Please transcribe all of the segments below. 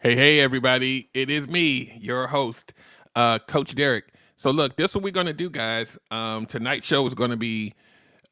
Hey, everybody. It is me, your host, Coach Derek. So, look, this is what we're going to do, guys. Tonight's show is going to be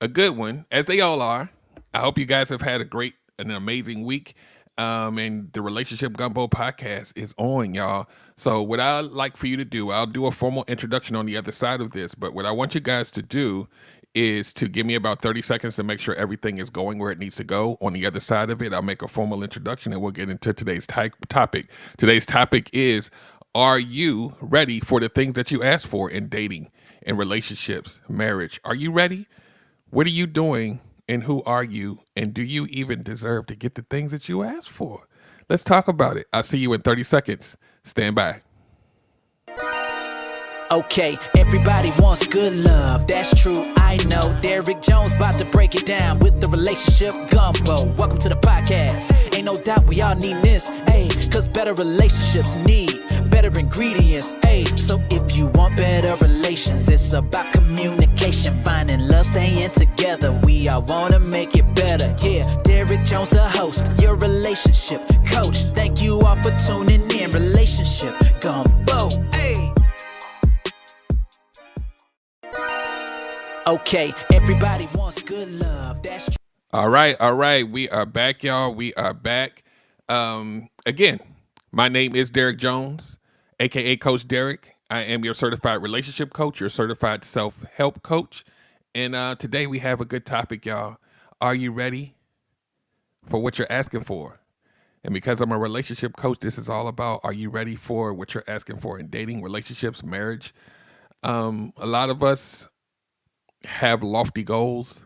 a good one, as they all are. I hope you guys have had an amazing week. And the Relationship Gumbo podcast is on, y'all. So, what I'd like for you to do, I'll do a formal introduction on the other side of this. But what I want you guys to do is to give me about 30 seconds to make sure everything is going where it needs to go. On the other side of it, I'll make a formal introduction and we'll get into today's topic. Today's topic is, are you ready for the things that you asked for in dating, in relationships, marriage? Are you ready? What are you doing and who are you? And do you even deserve to get the things that you asked for? Let's talk about it. I'll see you in 30 seconds. Stand by. Okay, everybody wants good love, that's true, I know. Derek Jones about to break it down with the Relationship Gumbo. Welcome to the podcast. Ain't no doubt we all need this, ayy, cause better relationships need better ingredients, ayy. So if you want better relations, it's about communication, finding love, staying together. We all wanna make it better, yeah. Derek Jones, the host, your relationship coach. Thank you all for tuning in. Relationship Gumbo, ayy. Okay, everybody wants good love. That's true. All right. We are back, y'all. We are back. Again, my name is Derek Jones, aka Coach Derek. I am your certified relationship coach, your certified self-help coach. And today we have a good topic, y'all. Are you ready for what you're asking for? And because I'm a relationship coach, this is all about, are you ready for what you're asking for in dating, relationships, marriage? A lot of us have lofty goals,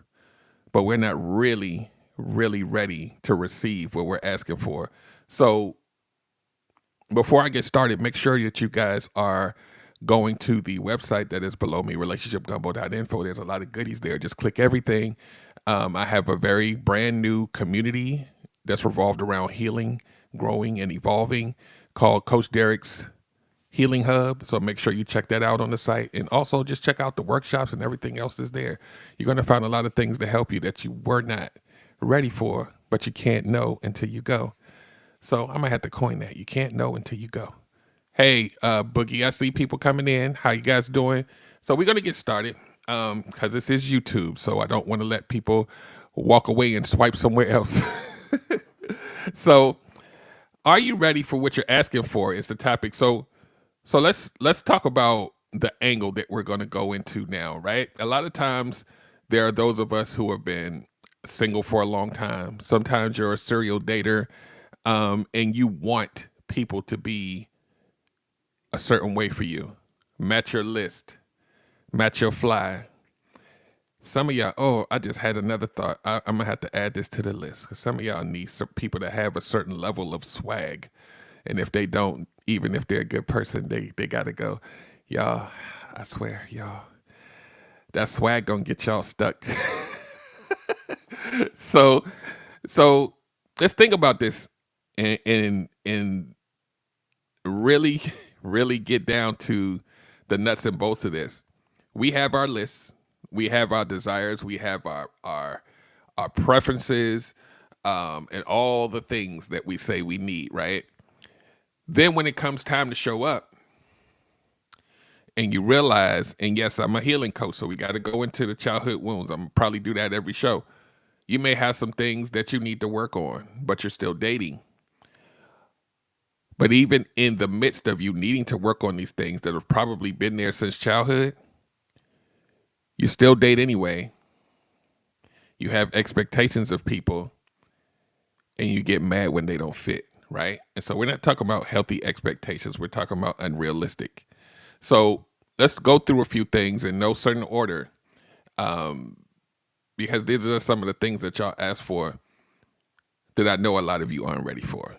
but we're not really ready to receive what we're asking for. So before I get started, make sure that you guys are going to the website that is below me, relationshipgumbo.info. There's a lot of goodies there. Just click everything. I have a very brand new community that's revolved around healing, growing, and evolving called Coach Derek's Healing Hub. So make sure you check that out on the site. And also just check out the workshops and everything else that's there. You're going to find a lot of things to help you that you were not ready for, but you can't know until you go. So I'm going to have to coin that. You can't know until you go. Hey, Boogie, I see people coming in. How you guys doing? So we're going to get started because this is YouTube. So I don't want to let people walk away and swipe somewhere else. So are you ready for what you're asking for is the topic. So let's talk about the angle that we're going to go into now, right? A lot of times there are those of us who have been single for a long time. Sometimes you're a serial dater, and you want people to be a certain way for you. Match your list, match your fly. Some of y'all, I just had another thought. I'm going to have to add this to the list because some of y'all need some people that have a certain level of swag. And if they don't, even if they're a good person, they got to go. Y'all, I swear, y'all, that swag going to get y'all stuck. So let's think about this and really get down to the nuts and bolts of this. We have our lists. We have our desires. We have our preferences, and all the things that we say we need, right? Then when it comes time to show up and you realize, and yes, I'm a healing coach, so we got to go into the childhood wounds. I'm probably do that every show. You may have some things that you need to work on, but you're still dating. But even in the midst of you needing to work on these things that have probably been there since childhood, you still date anyway. You have expectations of people and you get mad when they don't fit, right? And so we're not talking about healthy expectations. We're talking about unrealistic. So let's go through a few things in no certain order, because these are some of the things that y'all asked for that I know a lot of you aren't ready for.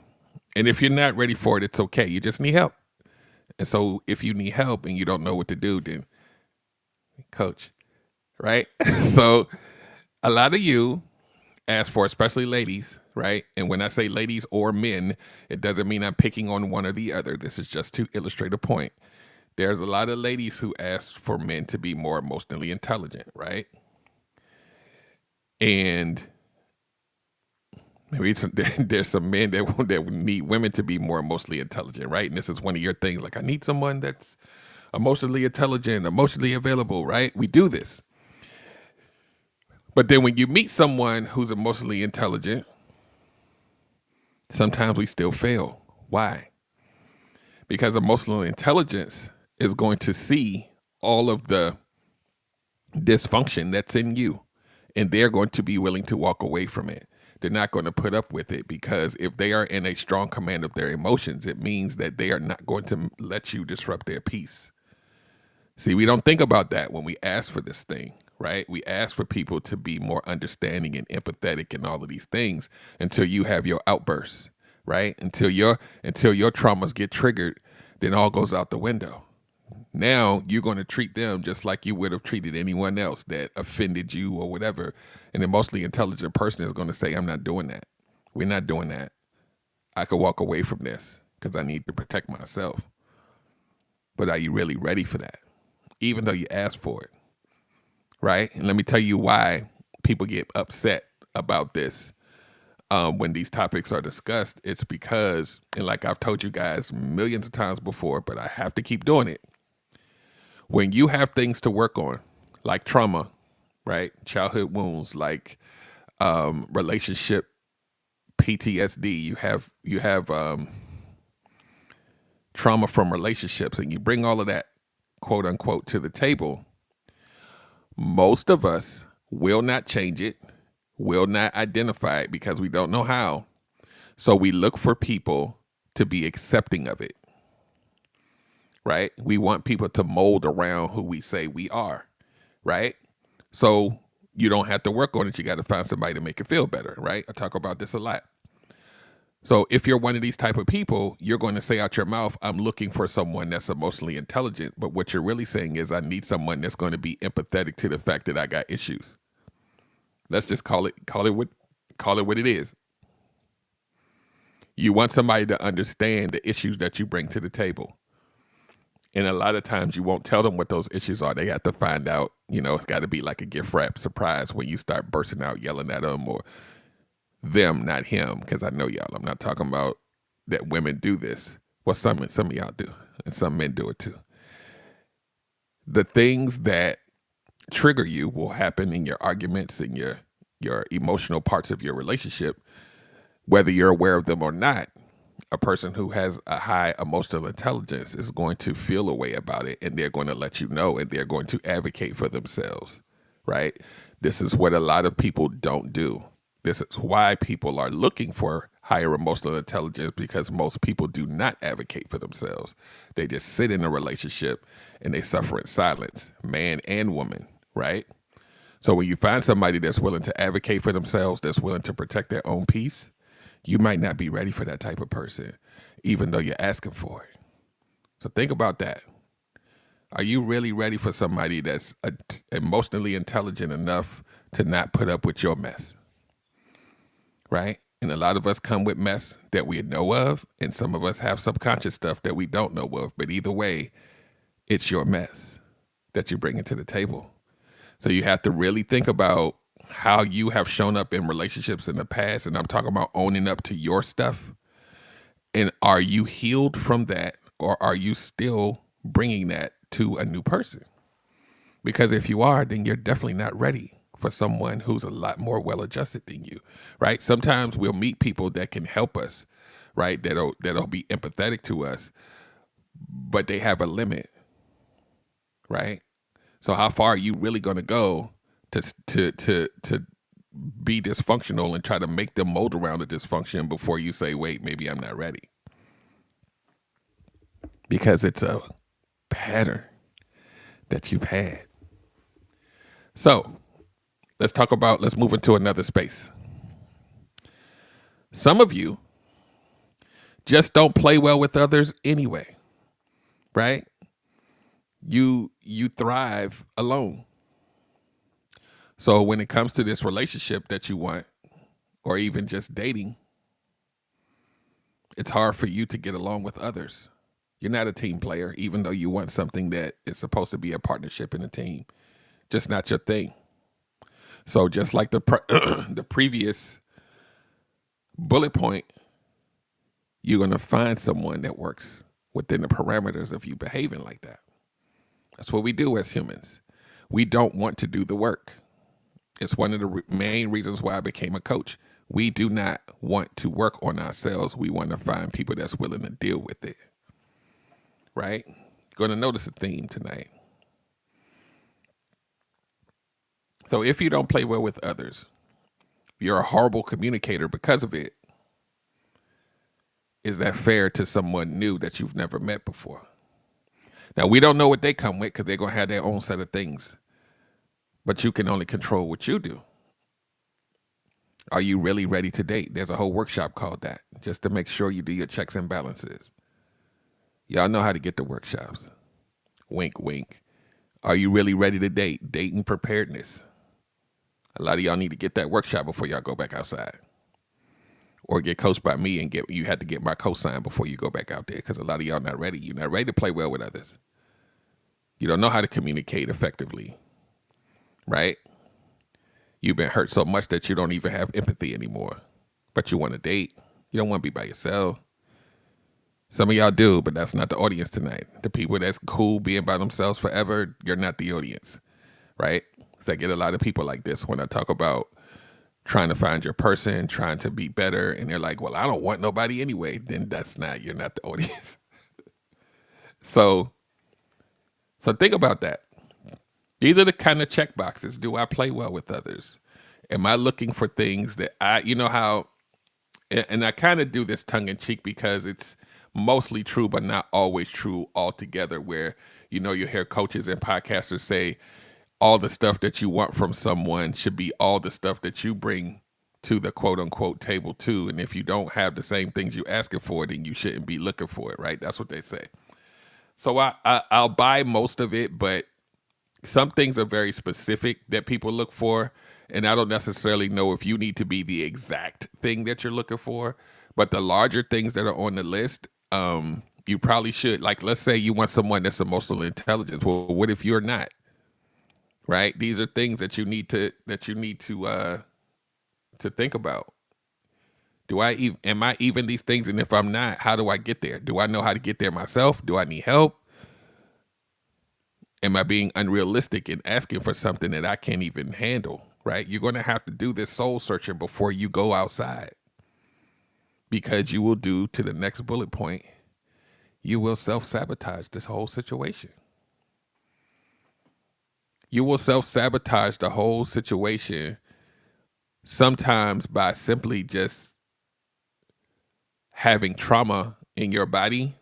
And if you're not ready for it, it's okay. You just need help. And so if you need help and you don't know what to do, then coach, right? So a lot of you ask for, especially ladies, right? And when I say ladies or men, it doesn't mean I'm picking on one or the other. This is just to illustrate a point. There's a lot of ladies who ask for men to be more emotionally intelligent, right? And Maybe there's some men that need women to be more emotionally intelligent, right? And this is one of your things. Like, I need someone that's emotionally intelligent, emotionally available, right? We do this. But then when you meet someone who's emotionally intelligent, sometimes we still fail. Why? Because emotional intelligence is going to see all of the dysfunction that's in you, and they're going to be willing to walk away from it. They're not going to put up with it, because if they are in a strong command of their emotions, it means that they are not going to let you disrupt their peace. See, we don't think about that when we ask for this thing, right? We ask for people to be more understanding and empathetic and all of these things until you have your outbursts, right? Until your traumas get triggered, then all goes out the window. Now you're going to treat them just like you would have treated anyone else that offended you or whatever. An emotionally intelligent person is going to say, I'm not doing that. We're not doing that. I could walk away from this because I need to protect myself. But are you really ready for that? Even though you asked for it, right? And let me tell you why people get upset about this when these topics are discussed. It's because, and like I've told you guys millions of times before, but I have to keep doing it. When you have things to work on, like trauma, right? Childhood wounds, like relationship PTSD, you have trauma from relationships, and you bring all of that, quote unquote, to the table, most of us will not change it, will not identify it because we don't know how. So we look for people to be accepting of it, right? We want people to mold around who we say we are, right? So you don't have to work on it. You got to find somebody to make it feel better, right? I talk about this a lot. So if you're one of these type of people, you're going to say out your mouth, I'm looking for someone that's emotionally intelligent. But what you're really saying is, I need someone that's going to be empathetic to the fact that I got issues. Let's just call it what it is. You want somebody to understand the issues that you bring to the table. And a lot of times you won't tell them what those issues are. They have to find out, it's got to be like a gift wrap surprise when you start bursting out yelling at them, or them, not him, because I know y'all. I'm not talking about that women do this. Well, some of y'all do, and some men do it too. The things that trigger you will happen in your arguments and your emotional parts of your relationship, whether you're aware of them or not. A person who has a high emotional intelligence is going to feel a way about it, and they're going to let you know, and they're going to advocate for themselves, right? This is what a lot of people don't do. This is why people are looking for higher emotional intelligence, because most people do not advocate for themselves. They just sit in a relationship and they suffer in silence, man and woman, right? So when you find somebody that's willing to advocate for themselves, that's willing to protect their own peace, you might not be ready for that type of person, even though you're asking for it. So think about that. Are you really ready for somebody that's emotionally intelligent enough to not put up with your mess? Right? And a lot of us come with mess that we know of, and some of us have subconscious stuff that we don't know of. But either way, it's your mess that you bring into the table. So you have to really think about how you have shown up in relationships in the past. And I'm talking about owning up to your stuff. And are you healed from that, or are you still bringing that to a new person? Because if you are, then you're definitely not ready for someone who's a lot more well-adjusted than you, right? Sometimes we'll meet people that can help us, right? That'll be empathetic to us, but they have a limit, right? So how far are you really going to go to be dysfunctional and try to make them mold around the dysfunction before you say, wait, maybe I'm not ready? Because it's a pattern that you've had. So let's move into another space. Some of you just don't play well with others anyway, right? You thrive alone. So when it comes to this relationship that you want, or even just dating, it's hard for you to get along with others. You're not a team player, even though you want something that is supposed to be a partnership in a team. Just not your thing. So just like the previous bullet point, you're going to find someone that works within the parameters of you behaving like that. That's what we do as humans. We don't want to do the work. It's one of the main reasons why I became a coach. We do not want to work on ourselves. We want to find people that's willing to deal with it. Right? You're going to notice a theme tonight. So if you don't play well with others, you're a horrible communicator because of it. Is that fair to someone new that you've never met before? Now, we don't know what they come with because they're going to have their own set of things. But you can only control what you do. Are you really ready to date? There's a whole workshop called that, just to make sure you do your checks and balances. Y'all know how to get the workshops. Wink, wink. Are you really ready to date? Dating preparedness. A lot of y'all need to get that workshop before y'all go back outside. Or get coached by me and you had to get my cosign before you go back out there, because a lot of y'all not ready. You're not ready to play well with others. You don't know how to communicate effectively, right? You've been hurt so much that you don't even have empathy anymore, but you want to date. You don't want to be by yourself. Some of y'all do, but that's not the audience tonight. The people that's cool being by themselves forever, you're not the audience, right? So I get a lot of people like this when I talk about trying to find your person, trying to be better, and they're like, well, I don't want nobody anyway. Then you're not the audience. So think about that. These are the kind of check boxes. Do I play well with others? Am I looking for things that and I kind of do this tongue in cheek because it's mostly true, but not always true altogether, where, you hear coaches and podcasters say, all the stuff that you want from someone should be all the stuff that you bring to the quote unquote table too. And if you don't have the same things you asking for, then you shouldn't be looking for it, right? That's what they say. So I'll buy most of it, but some things are very specific that people look for. And I don't necessarily know if you need to be the exact thing that you're looking for, but the larger things that are on the list, you probably should. Like, let's say you want someone that's emotional intelligence. Well, what if you're not? Right? These are things that you need to think about. Am I even these things? And if I'm not, how do I get there? Do I know how to get there myself? Do I need help? Am I being unrealistic in asking for something that I can't even handle? Right? You're going to have to do this soul searching before you go outside, because you will do, to the next bullet point, you will self-sabotage this whole situation. You will self-sabotage the whole situation, sometimes by simply just having trauma in your body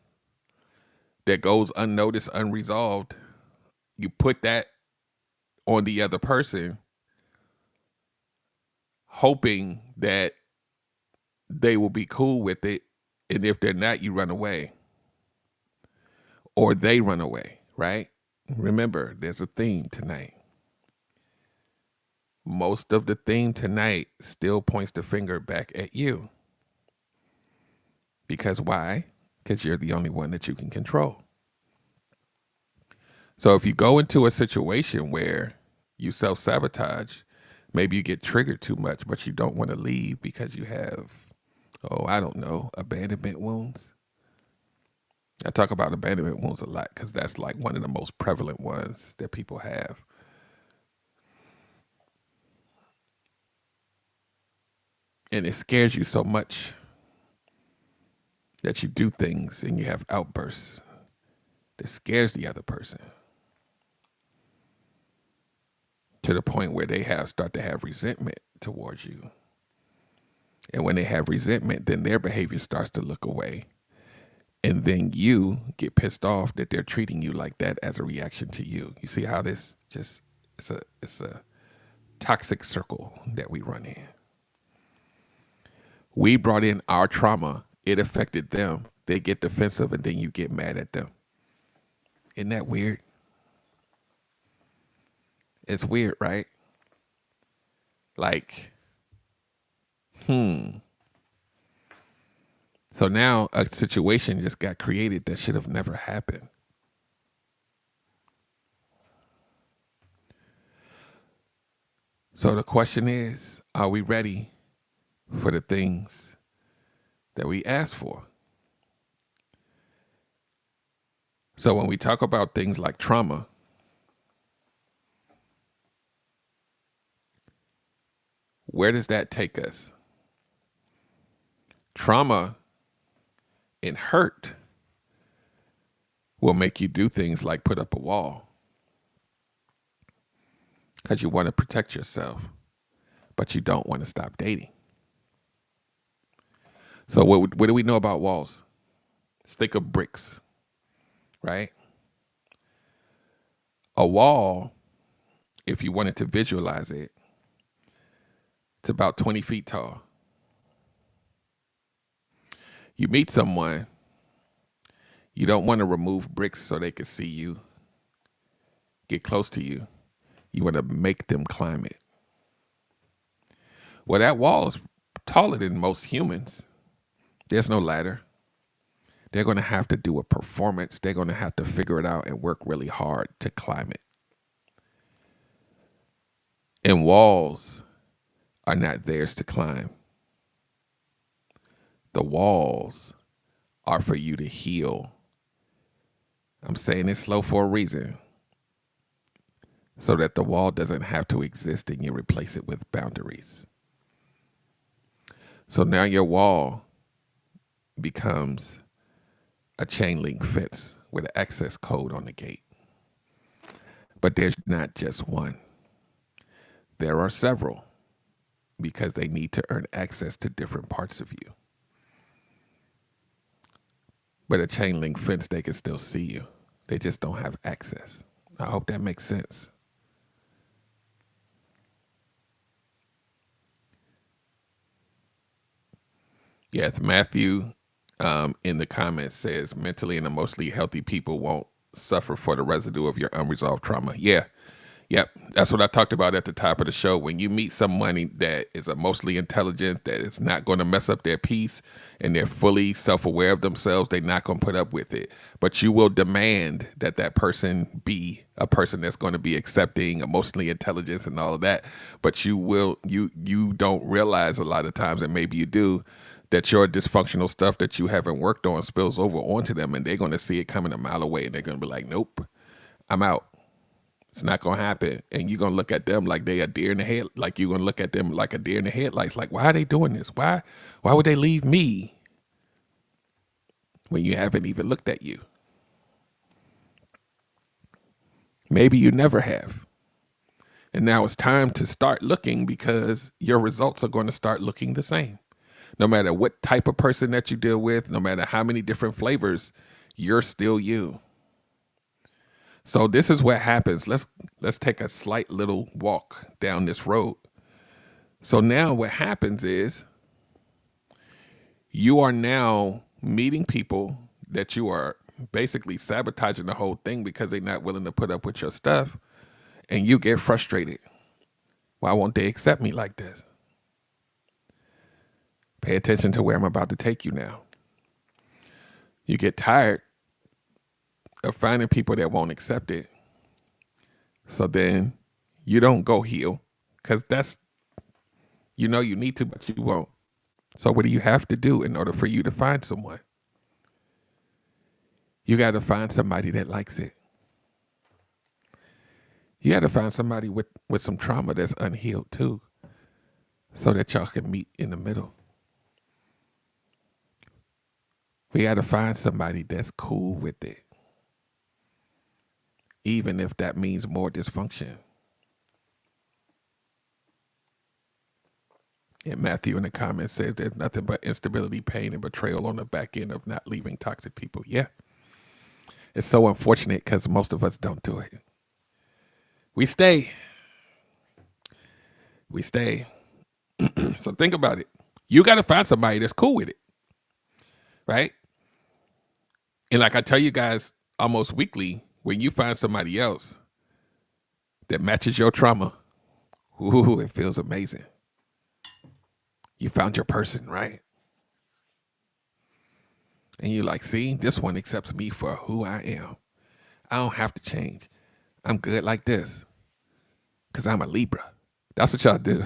that goes unnoticed, unresolved. You put that on the other person, hoping that they will be cool with it. And if they're not, you run away. Or they run away, right? Remember, there's a theme tonight. Most of the theme tonight still points the finger back at you. Because why? Because you're the only one that you can control. So if you go into a situation where you self-sabotage, maybe you get triggered too much, but you don't want to leave because you have, abandonment wounds. I talk about abandonment wounds a lot because that's like one of the most prevalent ones that people have. And it scares you so much that you do things and you have outbursts that scares the other person, to the point where they start to have resentment towards you. And when they have resentment, then their behavior starts to look away. And then you get pissed off that they're treating you like that as a reaction to you. You see how this it's a toxic circle that we run in. We brought in our trauma. It affected them. They get defensive, and then you get mad at them. Isn't that weird? It's weird, right? Like, So now a situation just got created that should have never happened. So the question is, are we ready for the things that we ask for. So when we talk about things like trauma, where does that take us? Trauma and hurt will make you do things like put up a wall because you want to protect yourself, but you don't want to stop dating. So what do we know about walls? Let's think of bricks, right? A wall, if you wanted to visualize it, it's about 20 feet tall. You meet someone, you don't want to remove bricks so they can see you, get close to you. You want to make them climb it. Well, that wall is taller than most humans. There's no ladder. They're going to have to do a performance. They're going to have to figure it out and work really hard to climb it. And walls are not theirs to climb. The walls are for you to heal. I'm saying it slow for a reason, so that the wall doesn't have to exist and you replace it with boundaries. So now your wall becomes a chain link fence with an access code on the gate. But there's not just one. There are several, because they need to earn access to different parts of you. But a chain link fence, they can still see you. They just don't have access. I hope that makes sense. Yes, Matthew in the comments says mentally and emotionally healthy people won't suffer for the residue of your unresolved trauma. Yeah. Yep. That's what I talked about at the top of the show. When you meet someone that is emotionally intelligent, that is not going to mess up their peace, and they're fully self-aware of themselves, they're not going to put up with it. But you will demand that that person be a person that's going to be accepting, emotionally intelligent and all of that. But you don't realize a lot of times, and maybe you do, that your dysfunctional stuff that you haven't worked on spills over onto them, and they're going to see it coming a mile away, and they're going to be like, nope, I'm out. It's not going to happen. And you're going to look at them like they a deer in the head. Like you're going to look at them like a deer in the headlights. Like, why are they doing this? Why would they leave me when you haven't even looked at you? Maybe you never have. And now it's time to start looking, because your results are going to start looking the same. No matter what type of person that you deal with, no matter how many different flavors, you're still you. So this is what happens. Let's take a slight little walk down this road. So now what happens is you are now meeting people that you are basically sabotaging the whole thing because they're not willing to put up with your stuff, and you get frustrated. Why won't they accept me like this? Pay attention to where I'm about to take you now. You get tired of finding people that won't accept it. So then you don't go heal, because that's, you need to, but you won't. So what do you have to do in order for you to find someone? You got to find somebody that likes it. You got to find somebody with some trauma that's unhealed too, so that y'all can meet in the middle. We got to find somebody that's cool with it, even if that means more dysfunction. And Matthew in the comments says there's nothing but instability, pain, and betrayal on the back end of not leaving toxic people. Yeah. It's so unfortunate because most of us don't do it. We stay. So think about it. You got to find somebody that's cool with it, right? And like I tell you guys almost weekly, when you find somebody else that matches your trauma, ooh, it feels amazing. You found your person, right? And you're like, see, this one accepts me for who I am. I don't have to change. I'm good like this because I'm a Libra. That's what y'all do.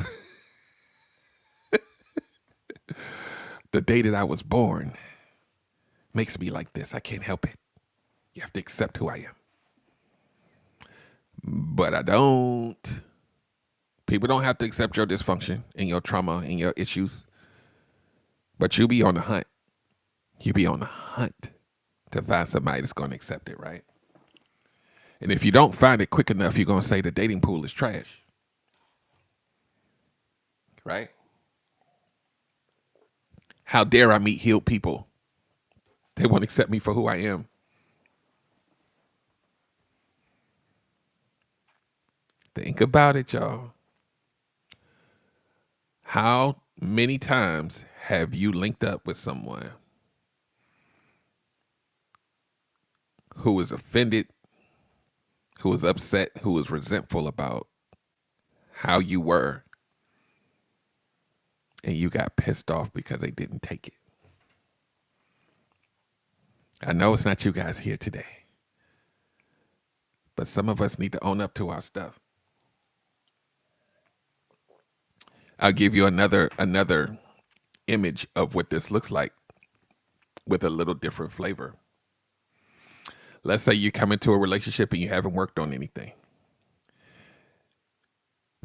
The day that I was born makes me like this. I can't help it. You have to accept who I am. But I don't. People don't have to accept your dysfunction and your trauma and your issues. But you be on the hunt. You be on the hunt to find somebody that's going to accept it, right? And if you don't find it quick enough, you're going to say the dating pool is trash. Right? How dare I meet healed people? They won't accept me for who I am. Think about it, y'all. How many times have you linked up with someone who was offended, who was upset, who was resentful about how you were, and you got pissed off because they didn't take it? I know it's not you guys here today, but some of us need to own up to our stuff. I'll give you another image of what this looks like with a little different flavor. Let's say you come into a relationship and you haven't worked on anything,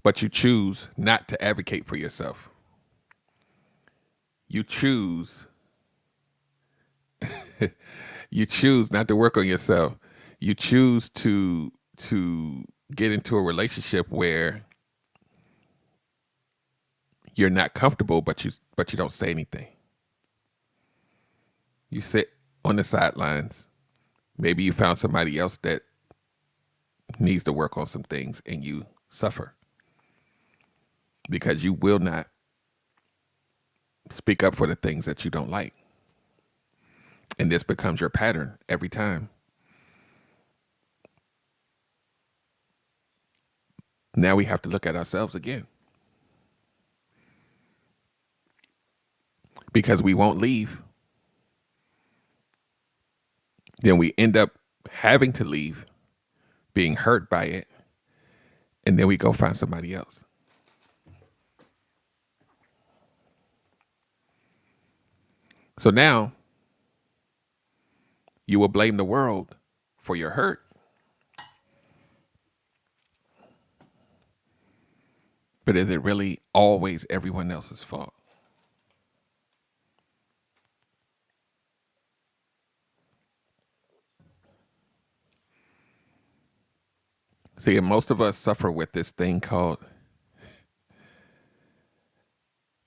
but you choose not to advocate for yourself. You choose not to work on yourself. You choose to get into a relationship where you're not comfortable, but you don't say anything. You sit on the sidelines. Maybe you found somebody else that needs to work on some things, and you suffer because you will not speak up for the things that you don't like. And this becomes your pattern every time. Now we have to look at ourselves again. Because we won't leave. Then we end up having to leave, being hurt by it, and then we go find somebody else. So now, you will blame the world for your hurt. But is it really always everyone else's fault? See, and most of us suffer with this thing called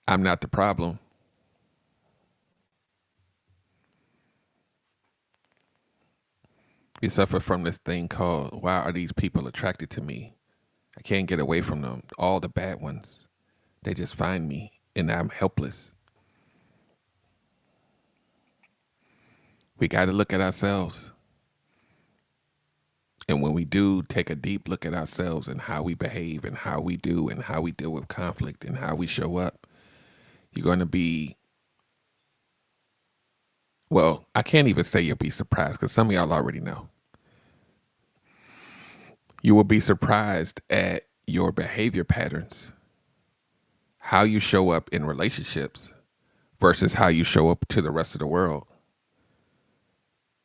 I'm not the problem. We suffer from this thing called, why are these people attracted to me? I can't get away from them. All the bad ones. They just find me and I'm helpless. We got to look at ourselves. And when we do take a deep look at ourselves and how we behave and how we do and how we deal with conflict and how we show up, you're going to be, well, I can't even say you'll be surprised because some of y'all already know. You will be surprised at your behavior patterns, how you show up in relationships versus how you show up to the rest of the world.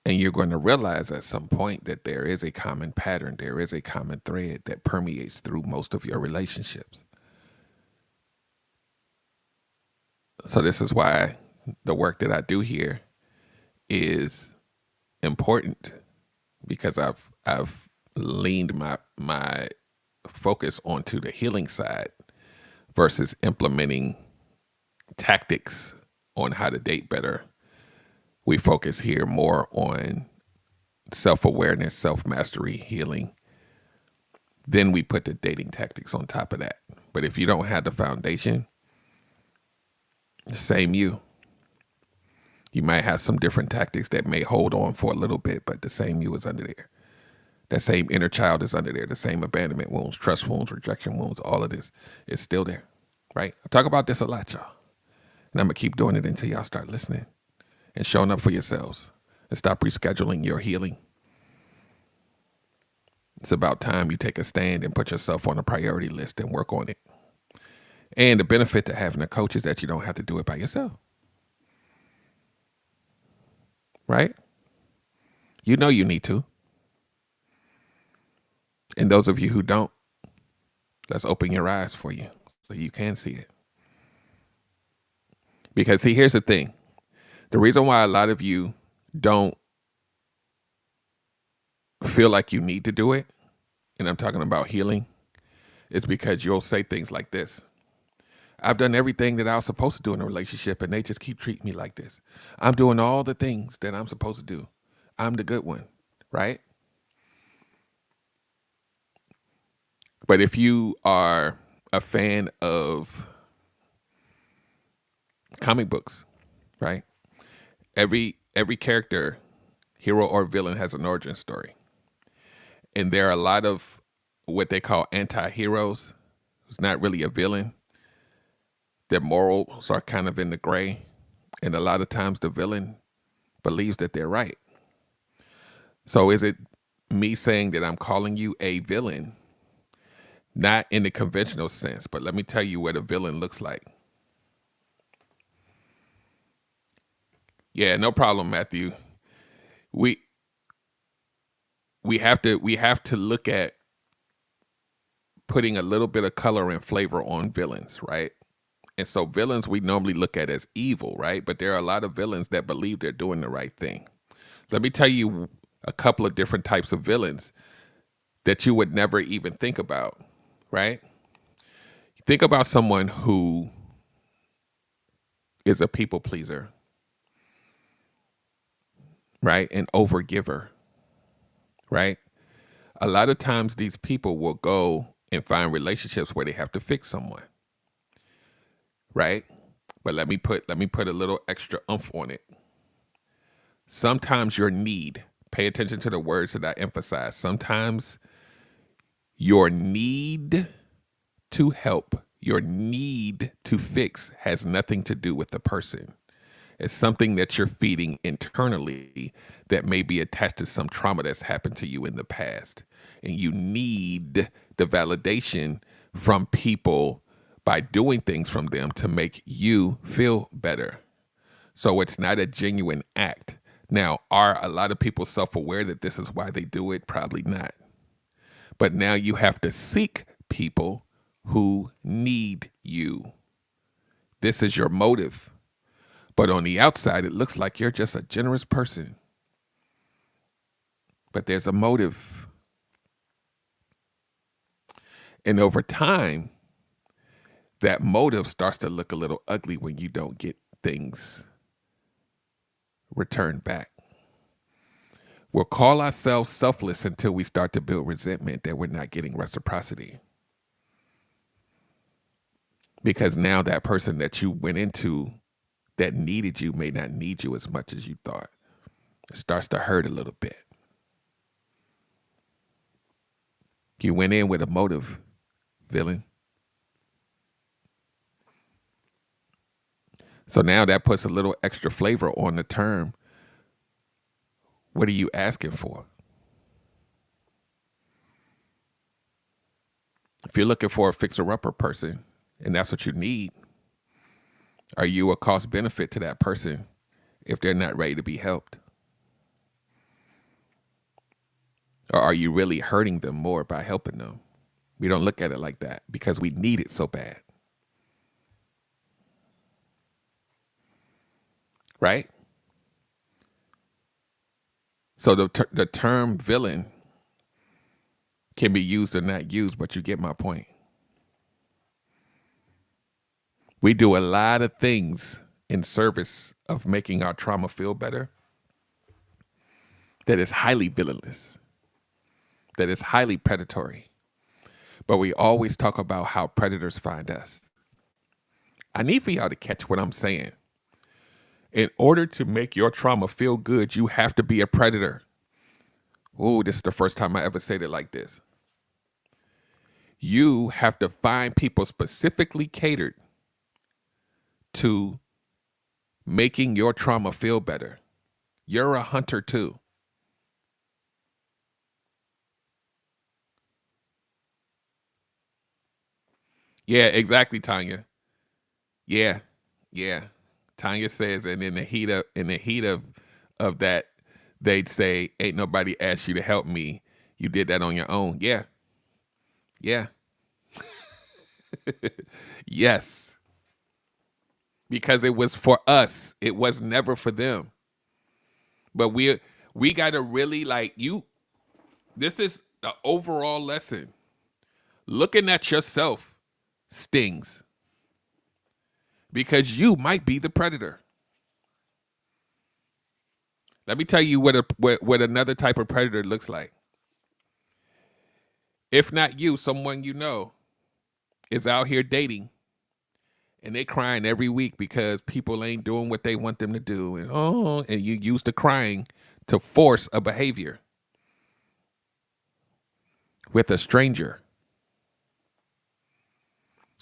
And you're going to realize at some point that there is a common pattern, there is a common thread that permeates through most of your relationships. So this is why the work that I do here is important, because I've leaned my focus onto the healing side versus implementing tactics on how to date better. We focus here more on self-awareness, self-mastery, healing. Then we put the dating tactics on top of that. But if you don't have the foundation, the same you. You might have some different tactics that may hold on for a little bit, but the same you is under there. That same inner child is under there. The same abandonment wounds, trust wounds, rejection wounds, all of this is still there, right? I talk about this a lot, y'all. And I'm going to keep doing it until y'all start listening and showing up for yourselves and stop rescheduling your healing. It's about time you take a stand and put yourself on a priority list and work on it. And the benefit to having a coach is that you don't have to do it by yourself. right? You know you need to. And those of you who don't, let's open your eyes for you so you can see it. Because, see, here's the thing. The reason why a lot of you don't feel like you need to do it, and I'm talking about healing, is because you'll say things like this. I've done everything that I was supposed to do in a relationship, and they just keep treating me like this. I'm doing all the things that I'm supposed to do. I'm the good one, right? But if you are a fan of comic books, right? Every character, hero or villain, has an origin story. And there are a lot of what they call anti-heroes, who's not really a villain. Their morals are kind of in the gray. And a lot of times the villain believes that they're right. So is it me saying that I'm calling you a villain? Not in the conventional sense, but let me tell you what a villain looks like. Yeah, no problem, Matthew. We have to look at putting a little bit of color and flavor on villains, right? And so villains we normally look at as evil, right? But there are a lot of villains that believe they're doing the right thing. Let me tell you a couple of different types of villains that you would never even think about, right? Think about someone who is a people pleaser, right? An overgiver, right? A lot of times these people will go and find relationships where they have to fix someone, right? But let me put a little extra oomph on it. Sometimes your need, pay attention to the words that I emphasize. Sometimes your need to help, your need to fix has nothing to do with the person. It's something that you're feeding internally that may be attached to some trauma that's happened to you in the past. And you need the validation from people by doing things from them to make you feel better. So it's not a genuine act. Now, are a lot of people self-aware that this is why they do it? Probably not. But now you have to seek people who need you. This is your motive. But on the outside, it looks like you're just a generous person. But there's a motive. And over time, that motive starts to look a little ugly when you don't get things returned back. We'll call ourselves selfless until we start to build resentment that we're not getting reciprocity. Because now that person that you went into that needed you may not need you as much as you thought. It starts to hurt a little bit. You went in with a motive, villain. So now that puts a little extra flavor on the term. What are you asking for? If you're looking for a fixer-upper person and that's what you need, are you a cost benefit to that person if they're not ready to be helped? Or are you really hurting them more by helping them? We don't look at it like that because we need it so bad. Right? So the term villain can be used or not used, but you get my point. We do a lot of things in service of making our trauma feel better that is highly villainous, that is highly predatory. But we always talk about how predators find us. I need for y'all to catch what I'm saying. In order to make your trauma feel good, you have to be a predator. Oh, this is the first time I ever said it like this. You have to find people specifically catered to making your trauma feel better. You're a hunter too. Yeah, exactly, Tanya. Yeah. Tanya says, and in the heat of that, they'd say, "Ain't nobody asked you to help me. You did that on your own." Yeah. Yeah. Yes. Because it was for us. It was never for them. But we got to really like you. This is the overall lesson. Looking at yourself stings because you might be the predator. Let me tell you what another type of predator looks like. If not you, someone you know is out here dating and they crying every week because people ain't doing what they want them to do. And you use the crying to force a behavior with a stranger.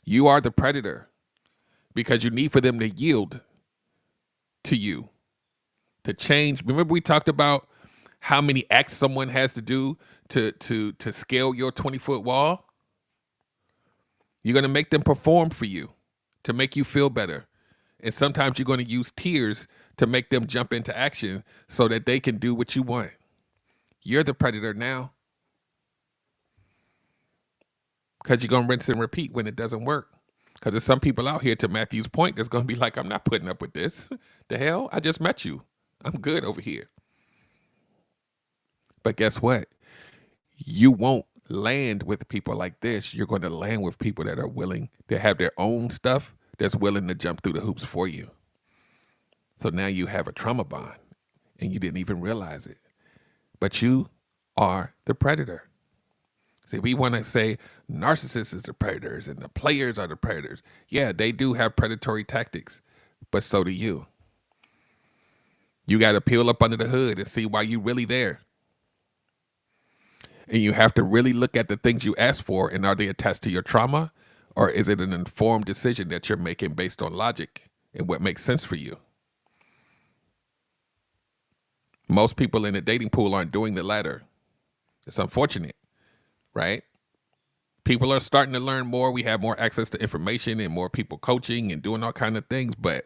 You are the predator because you need for them to yield to you, to change. Remember we talked about how many acts someone has to do to scale your 20-foot wall? You're going to make them perform for you to make you feel better. And sometimes you're going to use tears to make them jump into action so that they can do what you want. You're the predator now. Because you're going to rinse and repeat when it doesn't work. Because there's some people out here, to Matthew's point, that's going to be like, I'm not putting up with this. The hell? I just met you. I'm good over here. But guess what? You won't land with people like this. You're going to land with people that are willing to have their own stuff, that's willing to jump through the hoops for you. So now you have a trauma bond and you didn't even realize it. But you are the predator. See, we want to say narcissists is the predators and the players are the predators. Yeah, they do have predatory tactics, but so do you. You got to peel up under the hood and see why you really there. And you have to really look at the things you ask for, and are they attached to your trauma, or is it an informed decision that you're making based on logic and what makes sense for you? Most people in the dating pool aren't doing the latter. It's unfortunate, right? People are starting to learn more. We have more access to information and more people coaching and doing all kinds of things. But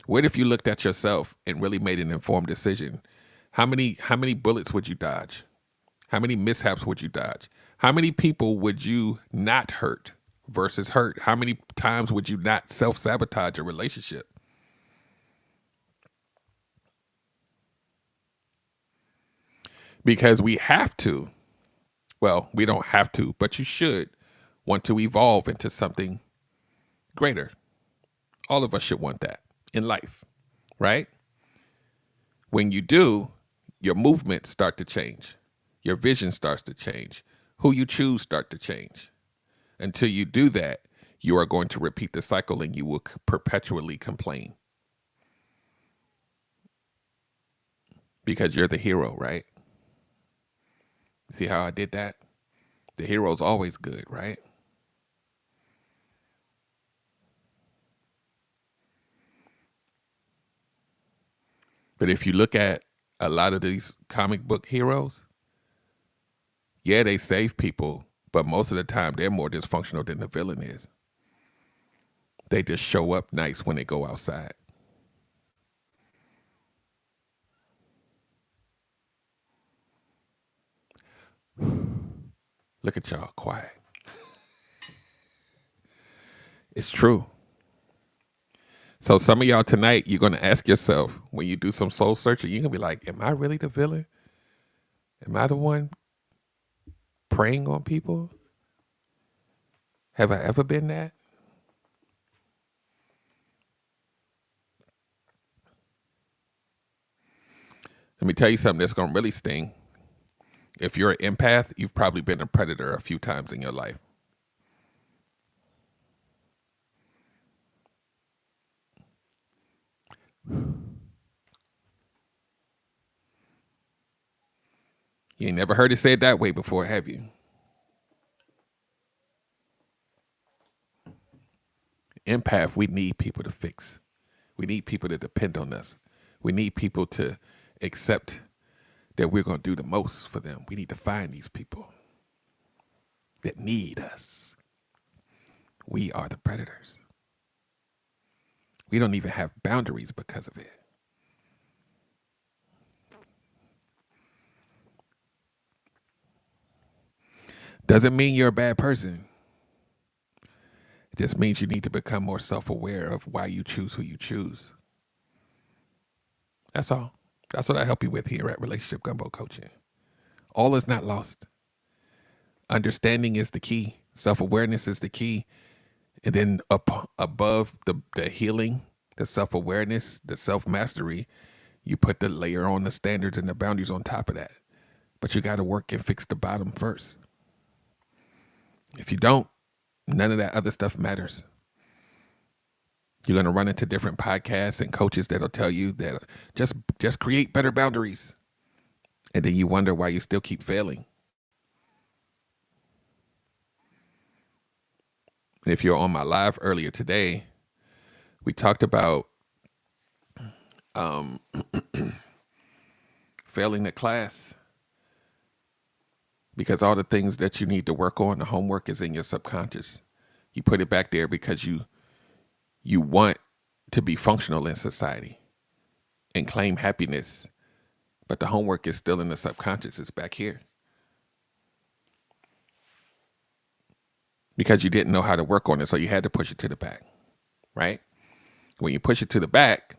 what if you looked at yourself and really made an informed decision? How many bullets would you dodge? How many mishaps would you dodge? How many people would you not hurt versus hurt? How many times would you not self-sabotage a relationship? Because we have to. Well, we don't have to, but you should want to evolve into something greater. All of us should want that in life, right? When you do, your movements start to change. Your vision starts to change. Who you choose start to change. Until you do that, you are going to repeat the cycle and you will perpetually complain. Because you're the hero, right? See how I did that? The hero's always good, right? But if you look at a lot of these comic book heroes, yeah, they save people, but most of the time they're more dysfunctional than the villain is. They just show up nice when they go outside. Look at y'all quiet. It's true. So some of y'all tonight, you're going to ask yourself, when you do some soul searching, you're going to be like, am I really the villain? Am I the one preying on people? Have I ever been that? Let me tell you something that's going to really sting. If you're an empath, you've probably been a predator a few times in your life. You ain't never heard it said that way before, have you? Empath, we need people to fix. We need people to depend on us. We need people to accept that we're going to do the most for them. We need to find these people that need us. We are the predators. We don't even have boundaries because of it. Doesn't mean you're a bad person. It just means you need to become more self-aware of why you choose who you choose. That's all. That's what I help you with here at Relationship Gumbo Coaching. All is not lost. Understanding is the key. Self-awareness is the key. And then up above the healing, the self-awareness, the self-mastery, you put the layer on the standards and the boundaries on top of that. But you got to work and fix the bottom first. If you don't, none of that other stuff matters. You're going to run into different podcasts and coaches that'll tell you that just create better boundaries. And then you wonder why you still keep failing. And if you're on my live earlier today, we talked about failing the class because all the things that you need to work on, the homework is in your subconscious. You put it back there because you want to be functional in society and claim happiness, but the homework is still in the subconscious. It's back here because you didn't know how to work on it, so you had to push it to the back, right? When you push it to the back,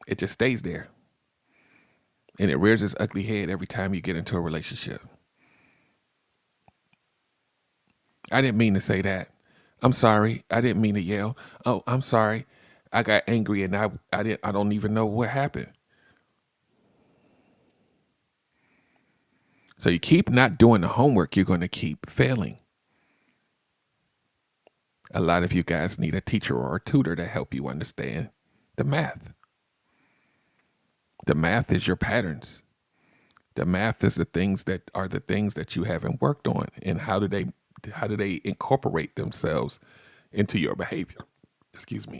it just stays there, and it rears its ugly head every time you get into a relationship. I didn't mean to say that. I'm sorry. I didn't mean to yell. Oh, I'm sorry. I got angry and I don't even know what happened. So you keep not doing the homework, you're going to keep failing. A lot of you guys need a teacher or a tutor to help you understand the math. The math is your patterns. The math is the things that you haven't worked on, and how do they incorporate themselves into your behavior?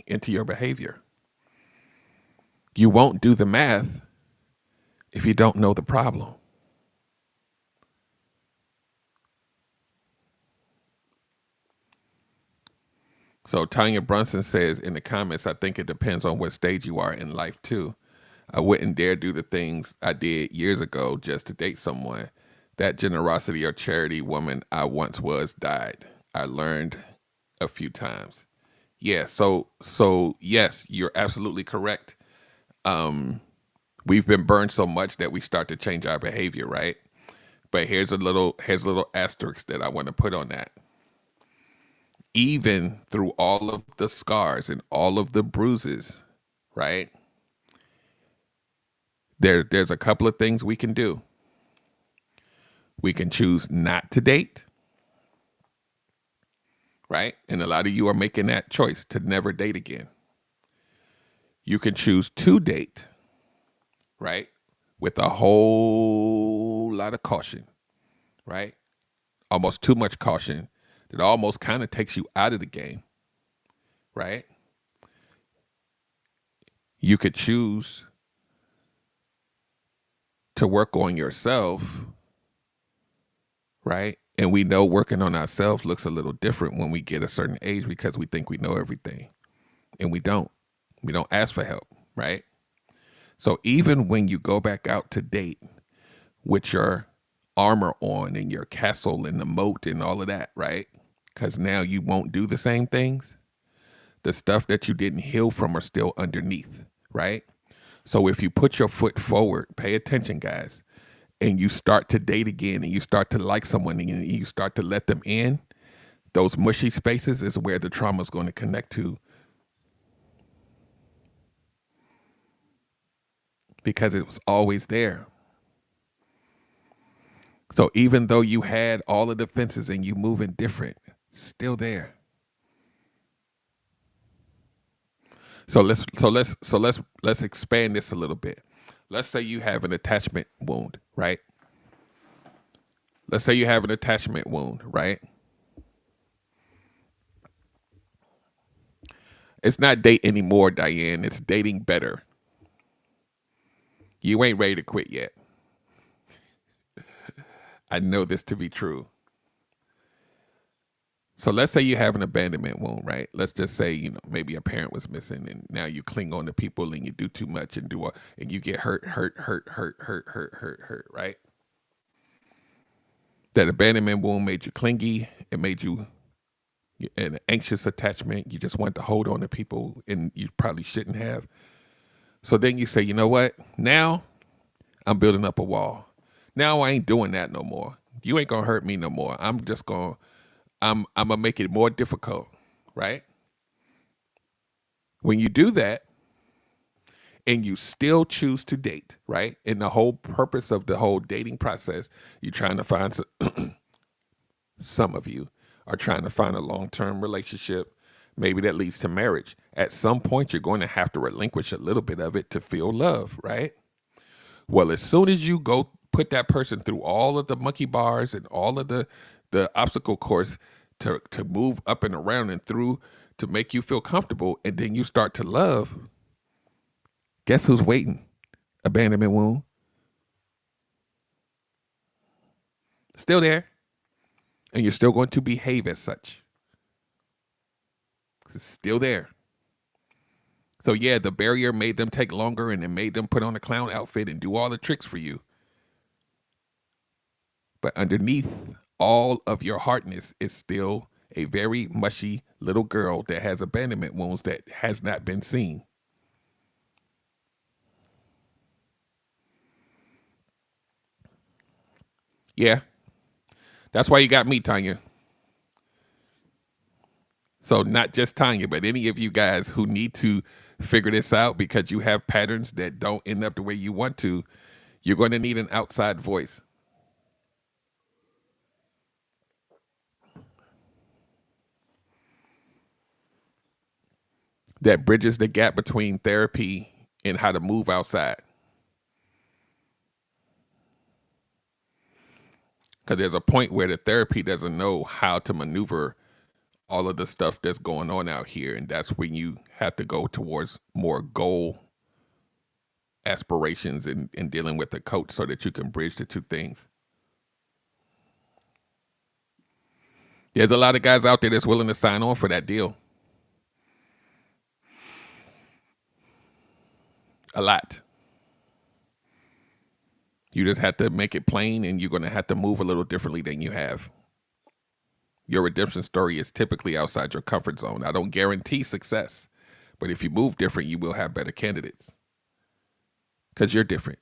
Into your behavior. You won't do the math if you don't know the problem. So Tanya Brunson says in the comments, I think it depends on what stage you are in life too. I wouldn't dare do the things I did years ago just to date someone. That generosity or charity woman I once was died. I learned a few times. Yeah, so yes, you're absolutely correct. We've been burned so much that we start to change our behavior, right? But here's a little asterisk that I want to put on that. Even through all of the scars and all of the bruises, right? There's a couple of things we can do. We can choose not to date, right? And a lot of you are making that choice to never date again. You can choose to date, right? With a whole lot of caution, right? Almost too much caution that almost kind of takes you out of the game, right? You could choose to work on yourself, right? And we know working on ourselves looks a little different when we get a certain age because we think we know everything, and we don't. We don't ask for help, right? So even when you go back out to date with your armor on and your castle and the moat and all of that, right? Because now you won't do the same things. The stuff that you didn't heal from are still underneath, right? So if you put your foot forward, pay attention, guys, and you start to date again and you start to like someone and you start to let them in, those mushy spaces is where the trauma is going to connect to, because it was always there. So even though you had all the defenses and you moving different, still there. So let's expand this a little bit. Let's say you have an attachment wound, right? Let's say you have an attachment wound, right? It's not date anymore, Diane. It's dating better. You ain't ready to quit yet. I know this to be true. So let's say you have an abandonment wound, right? Let's just say, maybe a parent was missing and now you cling on to people and you do too much and and you get hurt, right? That abandonment wound made you clingy. It made you an anxious attachment. You just want to hold on to people and you probably shouldn't have. So then you say, you know what? Now I'm building up a wall. Now I ain't doing that no more. You ain't gonna hurt me no more. I'm gonna make it more difficult, right? When you do that and you still choose to date, right? And the whole purpose of the whole dating process, you're trying to find some of you are trying to find a long-term relationship, maybe that leads to marriage. At some point, you're going to have to relinquish a little bit of it to feel love, right? Well, as soon as you go put that person through all of the monkey bars and all of the obstacle course to move up and around and through to make you feel comfortable, and then you start to love, guess who's waiting? Abandonment wound. Still there. And you're still going to behave as such. It's still there. So yeah, the barrier made them take longer and it made them put on a clown outfit and do all the tricks for you. But underneath all of your hardness is still a very mushy little girl that has abandonment wounds that has not been seen. Yeah. That's why you got me, Tanya. So not just Tanya, but any of you guys who need to figure this out because you have patterns that don't end up the way you want to, you're going to need an outside voice. That bridges the gap between therapy and how to move outside. Because there's a point where the therapy doesn't know how to maneuver all of the stuff that's going on out here. And that's when you have to go towards more goal aspirations and dealing with the coach so that you can bridge the two things. There's a lot of guys out there that's willing to sign on for that deal. A lot. You just have to make it plain, and you're going to have to move a little differently than you have. Your redemption story is typically outside your comfort zone. I don't guarantee success, but if you move different, you will have better candidates because you're different.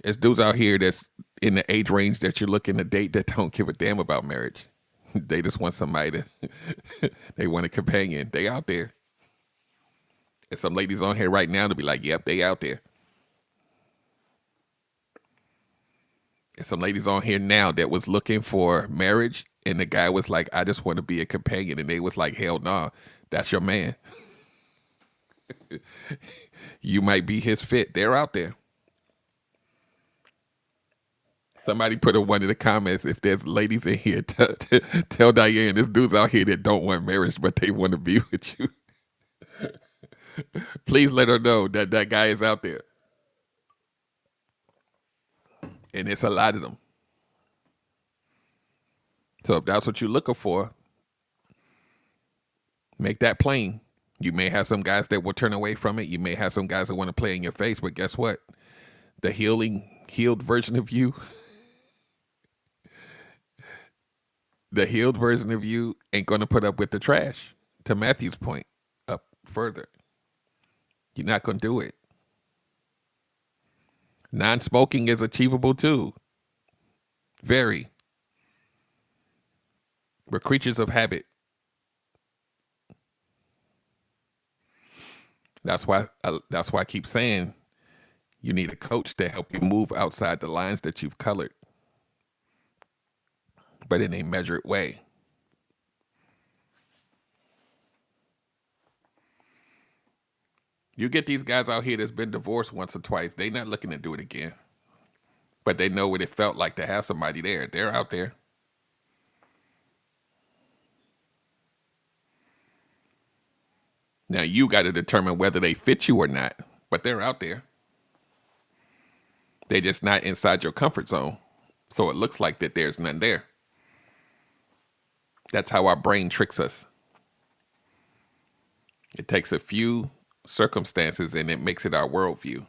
There's dudes out here that's in the age range that you're looking to date that don't give a damn about marriage. They just want somebody to, they want a companion. They out there. There's some ladies on here right now to be like, yep, they out there. There's some ladies on here now that was looking for marriage, and the guy was like, I just want to be a companion. And they was like, hell nah, that's your man. You might be his fit. They're out there. Somebody put in one of the comments, if there's ladies in here, tell Diane, there's dudes out here that don't want marriage, but they want to be with you. Please let her know that that guy is out there. And it's a lot of them. So if that's what you're looking for, make that plain. You may have some guys that will turn away from it. You may have some guys that want to play in your face, but guess what? The healed version of you, the healed version of you ain't going to put up with the trash. To Matthew's point, up further. You're not going to do it. Non-smoking is achievable too. Very. We're creatures of habit. That's why I keep saying you need a coach to help you move outside the lines that you've colored, but in a measured way. You get these guys out here that's been divorced once or twice. They not looking to do it again, but they know what it felt like to have somebody there. They're out there. Now you got to determine whether they fit you or not, but they're out there. They're just not inside your comfort zone. So it looks like that there's none there. That's how our brain tricks us. It takes a few circumstances and it makes it our worldview.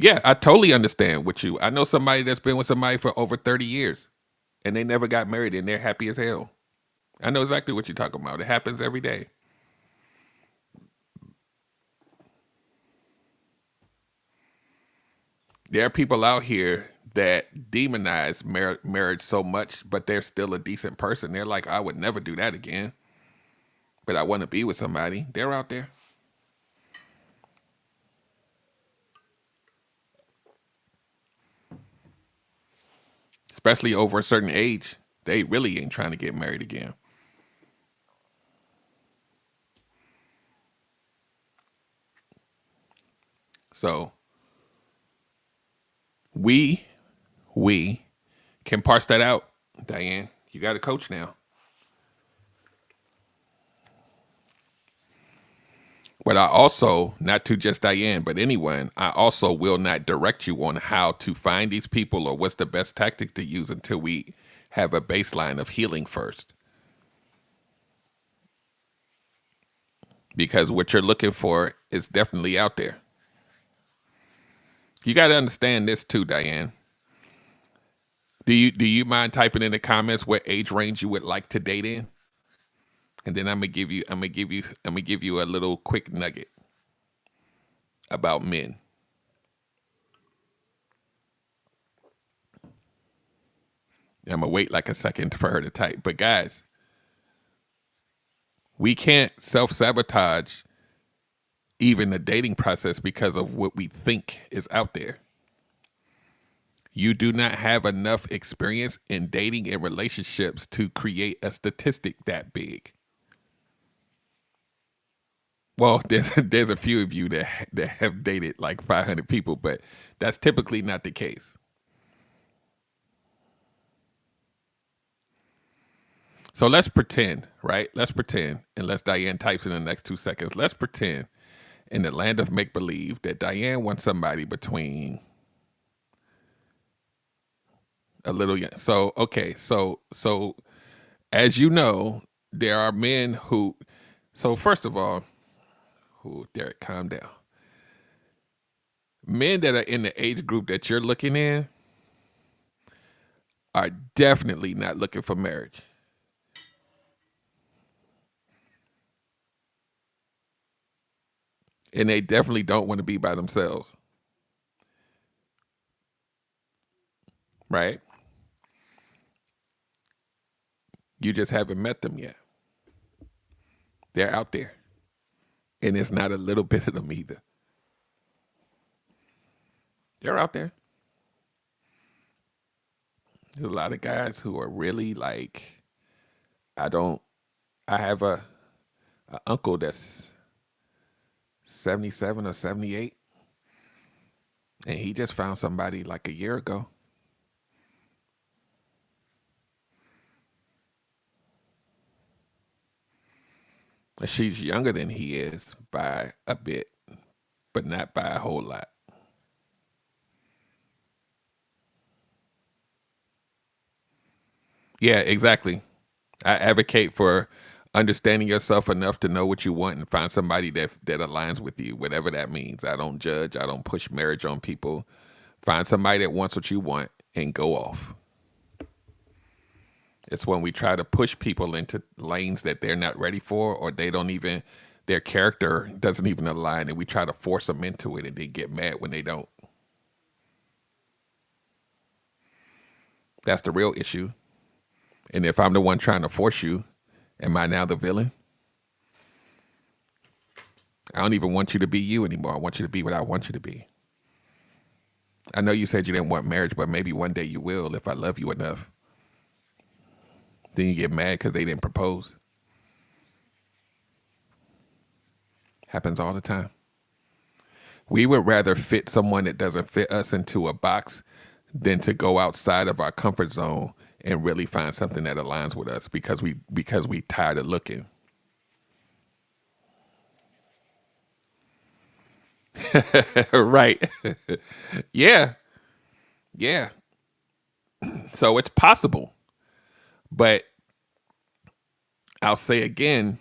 Yeah, I totally understand with you. I know somebody that's been with somebody for over 30 years and they never got married and they're happy as hell. I know exactly what you're talking about. It happens every day. There are people out here that demonize marriage so much, but they're still a decent person. They're like, I would never do that again, but I want to be with somebody. They're out there. Especially over a certain age. They really ain't trying to get married again. So we we can parse that out, Diane. You got a coach now. But I also, not to just Diane, but anyone, I also will not direct you on how to find these people or what's the best tactic to use until we have a baseline of healing first. Because what you're looking for is definitely out there. You got to understand this too, Diane. Do you mind typing in the comments what age range you would like to date in? And then I'm gonna give you a little quick nugget about men. I'm gonna wait like a second for her to type. But guys, we can't self-sabotage even the dating process because of what we think is out there. You do not have enough experience in dating and relationships to create a statistic that big. Well, there's a few of you that have dated like 500 people, but that's typically not the case. So let's pretend, right? Let's pretend, unless Diane types in the next 2 seconds, let's pretend in the land of make believe that Diane wants somebody between a little young. So okay, so as you know, there are men who. So first of all, Derek, calm down. Men that are in the age group that you're looking in are definitely not looking for marriage. And they definitely don't want to be by themselves. Right? You just haven't met them yet. They're out there. And it's not a little bit of them either. They're out there. There's a lot of guys who are really like, I don't, I have a uncle that's 77 or 78, and he just found somebody like a year ago. She's younger than he is by a bit, but not by a whole lot. Yeah, exactly. I advocate for understanding yourself enough to know what you want and find somebody that aligns with you, whatever that means. I don't judge. I don't push marriage on people. Find somebody that wants what you want and go off. It's when we try to push people into lanes that they're not ready for, or they don't even, their character doesn't even align, and we try to force them into it and they get mad when they don't. That's the real issue. And if I'm the one trying to force you, am I now the villain? I don't even want you to be you anymore. I want you to be what I want you to be. I know you said you didn't want marriage, but maybe one day you will if I love you enough. Then you get mad because they didn't propose. Happens all the time. We would rather fit someone that doesn't fit us into a box than to go outside of our comfort zone and really find something that aligns with us because we tired of looking. Right. Yeah. Yeah. So it's possible. But I'll say again,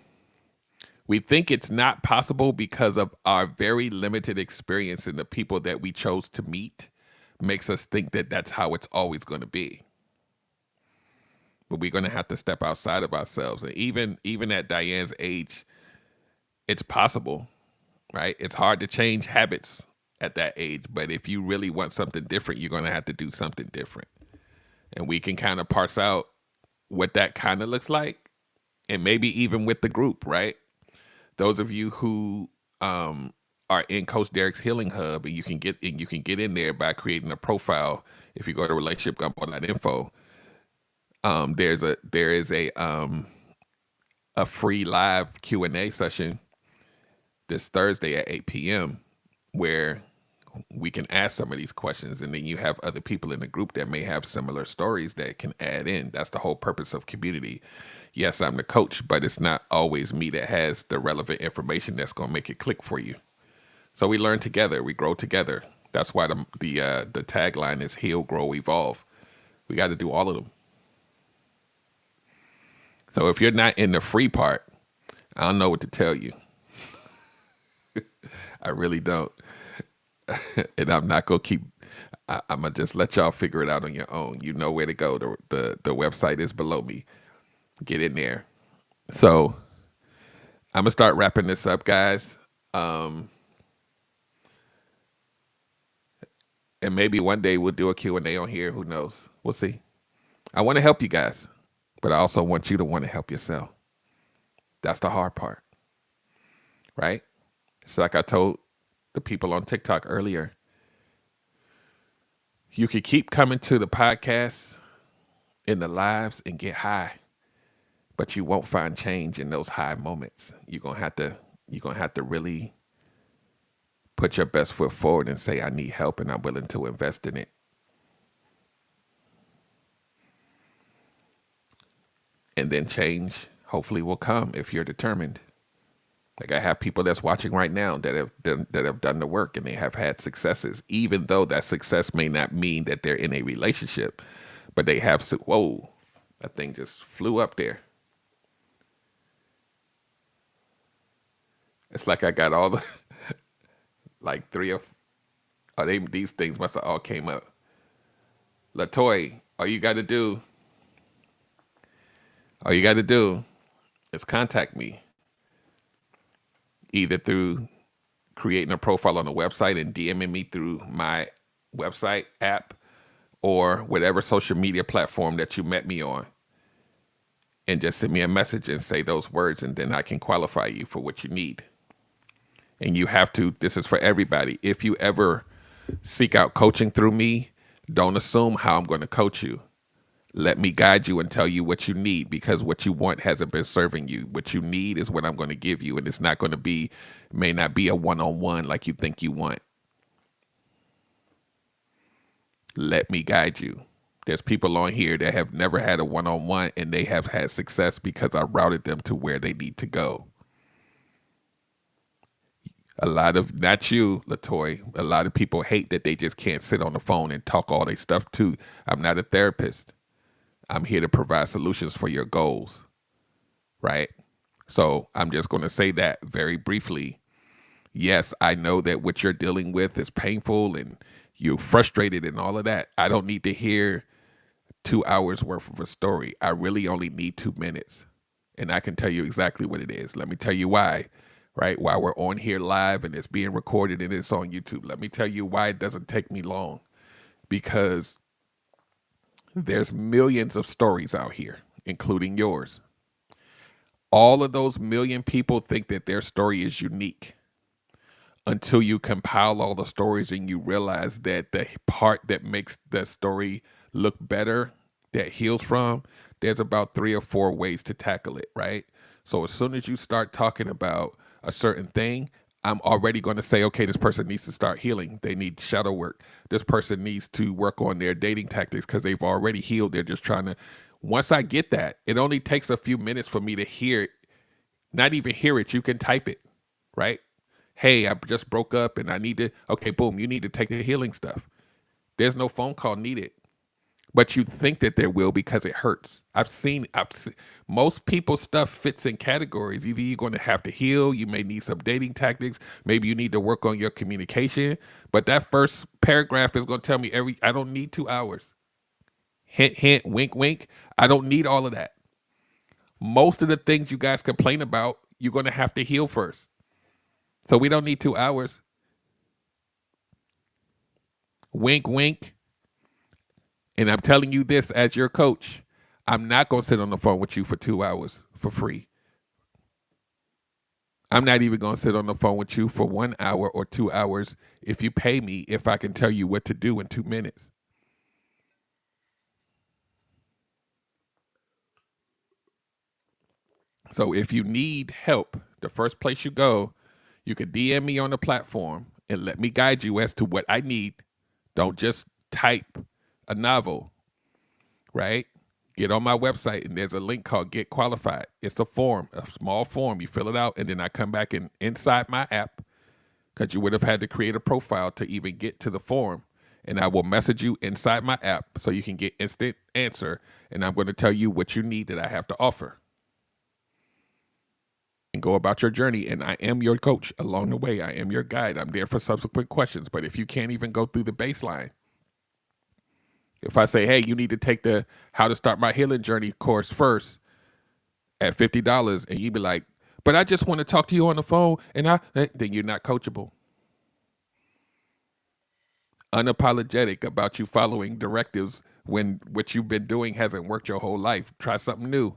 We think it's not possible because of our very limited experience and the people that we chose to meet makes us think that that's how it's always going to be. But we're going to have to step outside of ourselves. And even at Diane's age, it's possible, right? It's hard to change habits at that age, but if you really want something different, you're going to have to do something different. And we can kind of parse out what that kind of looks like, and maybe even with the group, right? Those of you who are in Coach Derek's Healing Hub, and you can get in there by creating a profile. If you go to relationshipgumbo.info, there is a free live Q&A session this Thursday at 8 p.m. where we can ask some of these questions, and then you have other people in the group that may have similar stories that can add in. That's the whole purpose of community. Yes, I'm the coach, but it's not always me that has the relevant information that's going to make it click for you. So we learn together, we grow together. That's why the tagline is heal, grow, evolve. We got to do all of them. So if you're not in the free part, I don't know what to tell you. I really don't. And I'm not going to keep, I'm going to just let y'all figure it out on your own. You know where to go. The website is below me. Get in there. So I'm going to start wrapping this up, guys. And maybe one day we'll do a Q&A on here. Who knows? We'll see. I want to help you guys, but I also want you to want to help yourself. That's the hard part, right? So like I told the people on TikTok earlier, you could keep coming to the podcast in the lives and get high, but you won't find change in those high moments. You're gonna have to really put your best foot forward and say, I need help and I'm willing to invest in it. And then change hopefully will come if you're determined. Like I have people that's watching right now that have done the work and they have had successes, even though that success may not mean that they're in a relationship, but they have, whoa, that thing just flew up there. It's like I got all the, like these things must have all came up. LaToy, all you got to do is contact me. Either through creating a profile on the website and DMing me through my website app or whatever social media platform that you met me on. And just send me a message and say those words, and then I can qualify you for what you need. And you have to, this is for everybody. If you ever seek out coaching through me, don't assume how I'm going to coach you. Let me guide you and tell you what you need, because what you want hasn't been serving you. What you need is what I'm going to give you, and it's not going to be, may not be a one-on-one like you think you want. Let me guide you. There's people on here that have never had a one-on-one, and they have had success because I routed them to where they need to go. A lot of, not you, LaToy, a lot of people hate that they just can't sit on the phone and talk all their stuff too. I'm not a therapist. I'm here to provide solutions for your goals, right? So I'm just going to say that very briefly. Yes, I know that what you're dealing with is painful and you're frustrated and all of that. I don't need to hear 2 hours worth of a story. I really only need 2 minutes, and I can tell you exactly what it is. Let me tell you why, right? While we're on here live and it's being recorded and it's on YouTube, let me tell you why it doesn't take me long. Because there's millions of stories out here, including yours. All of those million people think that their story is unique until you compile all the stories and you realize that the part that makes the story look better, that heals from, there's about 3 or 4 ways to tackle it, right? So as soon as you start talking about a certain thing, I'm already going to say, okay, this person needs to start healing. They need shadow work. This person needs to work on their dating tactics because they've already healed. They're just trying to, once I get that, it only takes a few minutes for me to hear it, not even hear it. You can type it, right? Hey, I just broke up and I need to, okay, boom, you need to take the healing stuff. There's no phone call needed. but you think that there will because it hurts. I've seen most people's stuff fits in categories. Either you're going to have to heal, you may need some dating tactics, maybe you need to work on your communication. But that first paragraph is going to tell me I don't need 2 hours. Hint, hint, wink, wink. I don't need all of that. Most of the things you guys complain about, you're going to have to heal first. So we don't need 2 hours. Wink, wink. And I'm telling you this as your coach. I'm not going to sit on the phone with you for 2 hours for free. I'm not even going to sit on the phone with you for 1 hour or 2 hours if you pay me, if I can tell you what to do in 2 minutes. So if you need help, the first place you go, you can DM me on the platform and let me guide you as to what I need. Don't just type a novel, right? Get on my website and there's a link called Get Qualified. It's a form, a small form. You fill it out and then I come back inside my app, because you would have had to create a profile to even get to the form. And I will message you inside my app so you can get instant answer. And I'm going to tell you what you need that I have to offer. And go about your journey. And I am your coach along the way. I am your guide. I'm there for subsequent questions. But if you can't even go through the baseline, if I say, hey, you need to take the How to Start My Healing Journey course first at $50, and you be like, but I just want to talk to you on the phone, and then you're not coachable. Unapologetic about you following directives when what you've been doing hasn't worked your whole life. Try something new.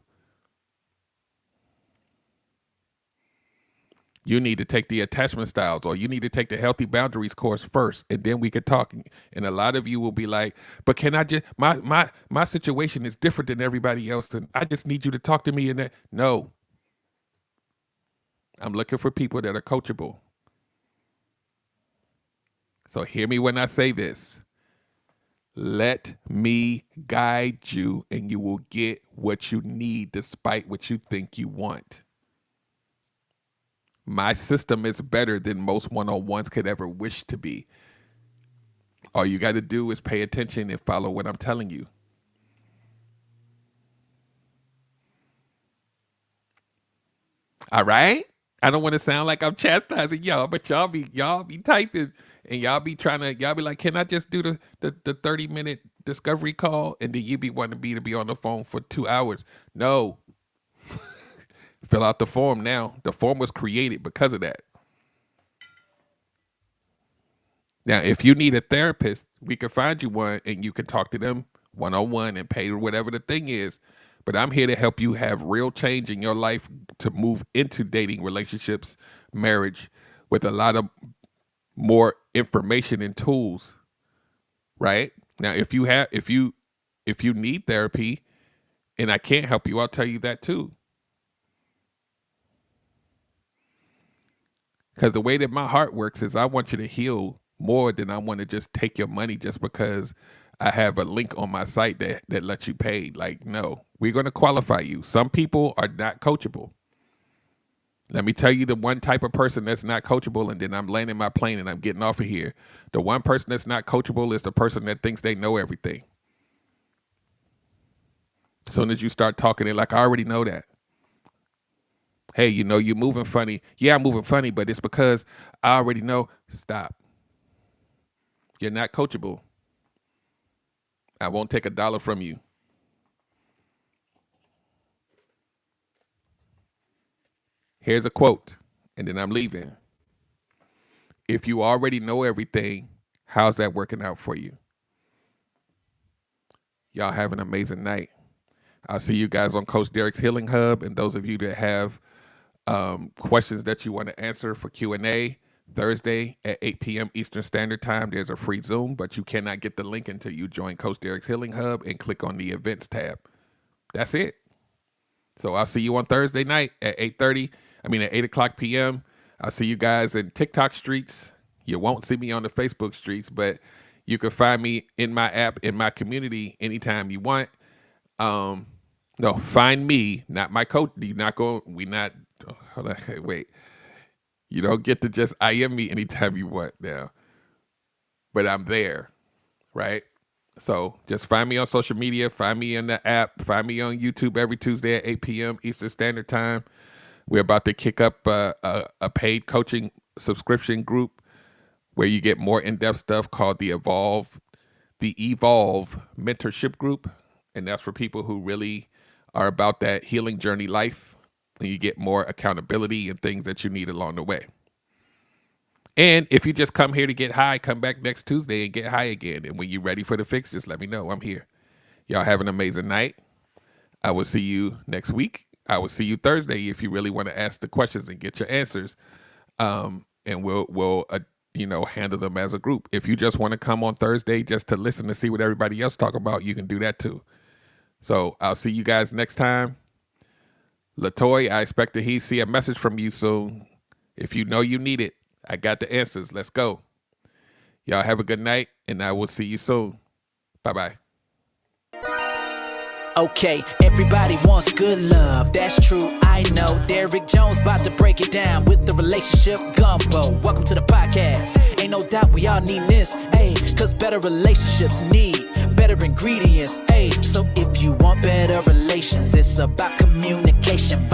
You need to take the attachment styles, or you need to take the healthy boundaries course first, and then we could talk. And a lot of you will be like, but can I just, my situation is different than everybody else, and I just need you to talk to me in that. No. I'm looking for people that are coachable. So hear me when I say this. Let me guide you, and you will get what you need despite what you think you want. My system is better than most one-on-ones could ever wish to be. All you got to do is pay attention and follow what I'm telling you. All right? I don't want to sound like I'm chastising y'all, but y'all be typing and y'all be like, can I just do the 30-minute discovery call? And then you be wanting me to be on the phone for 2 hours. No. Fill out the form now. The form was created because of that. Now, if you need a therapist, we can find you one and you can talk to them one-on-one and pay whatever the thing is. But I'm here to help you have real change in your life to move into dating, relationships, marriage with a lot of more information and tools. Right? Now, if you need therapy and I can't help you, I'll tell you that too. Because the way that my heart works is I want you to heal more than I want to just take your money just because I have a link on my site that lets you pay. Like, no, we're going to qualify you. Some people are not coachable. Let me tell you the one type of person that's not coachable, and then I'm landing my plane and I'm getting off of here. The one person that's not coachable is the person that thinks they know everything. As soon as you start talking, they're like, I already know that. Hey, you're moving funny. Yeah, I'm moving funny, but it's because I already know. Stop. You're not coachable. I won't take $1 from you. Here's a quote, and then I'm leaving. If you already know everything, how's that working out for you? Y'all have an amazing night. I'll see you guys on Coach Derek's Healing Hub, and those of you that have questions that you want to answer for Q&A, Thursday at 8 p.m. Eastern Standard Time. There's a free Zoom, but you cannot get the link until you join Coach Derek's Healing Hub and click on the events tab. That's it. So I'll see you on Thursday night at 8 o'clock p.m. I'll see you guys in TikTok streets. You won't see me on the Facebook streets, but you can find me in my app, in my community, anytime you want. No, find me, not my coach. Wait. You don't get to just IM me anytime you want now. But I'm there, right? So just find me on social media, find me in the app, find me on YouTube every Tuesday at 8 p.m. Eastern Standard Time. We're about to kick up a paid coaching subscription group where you get more in-depth stuff called the Evolve Mentorship Group. And that's for people who really are about that healing journey life. And you get more accountability and things that you need along the way. And if you just come here to get high, come back next Tuesday and get high again. And when you're ready for the fix, just let me know. I'm here. Y'all have an amazing night. I will see you next week. I will see you Thursday if you really want to ask the questions and get your answers. And we'll handle them as a group. If you just want to come on Thursday just to listen to see what everybody else talk about, you can do that too. So I'll see you guys next time. Latoy, I expect to see a message from you soon. If you know you need it, I got the answers. Let's go. Y'all have a good night, and I will see you soon. Bye-bye. Okay, everybody wants good love, that's true, I know. Derrick Jones about to break it down with the relationship gumbo. Welcome to the podcast. Ain't no doubt we all need this, ayy, cause better relationships need better ingredients, ayy. So if you want better relations, it's about communication.